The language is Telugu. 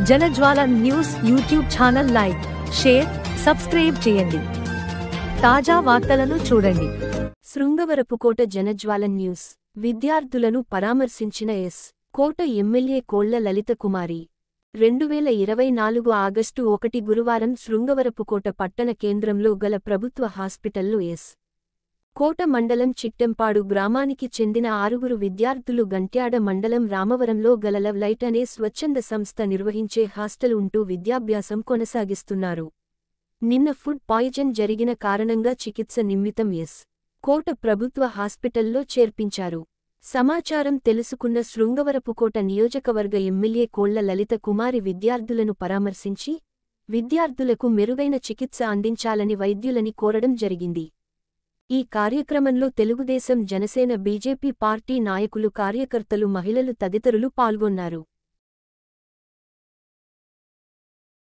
జనజ్వాల news YouTube channel like, share, subscribe చేయండి. తాజా వార్తలను చూడండి. శృంగవరపుకోట జనజ్వాల న్యూస్. విద్యార్థులను పరామర్శించిన కోట ఎమ్మెల్యే కోళ్ల లలిత కుమారి. 2024 ఆగస్టు 1 గురువారం శృంగవరపుకోట పట్టణ కేంద్రంలో గల ప్రభుత్వ హాస్పిటల్లో కోట మండలం చిట్టెంపాడు గ్రామానికి చెందిన 6 విద్యార్థులు గంట్యాడ మండలం రామవరంలో గల లవ్ లైట్ అనే స్వచ్ఛంద సంస్థ నిర్వహించే హాస్టల్ ఉంటూ విద్యాభ్యాసం కొనసాగిస్తున్నారు. నిన్న ఫుడ్ పాయిజన్ జరిగిన కారణంగా చికిత్స నిమిత్తం కోట ప్రభుత్వ హాస్పిటల్లో చేర్పించారు. సమాచారం తెలుసుకున్న శృంగవరపుకోట నియోజకవర్గ ఎమ్మెల్యే కోళ్ల లలిత కుమారి విద్యార్థులను పరామర్శించి విద్యార్థులకు మెరుగైన చికిత్స అందించాలని వైద్యులని కోరడం జరిగింది. ఈ కార్యక్రమంలో తెలుగుదేశం, జనసేన, బీజేపీ పార్టీ నాయకులు, కార్యకర్తలు, మహిళలు తదితరులు పాల్గొన్నారు.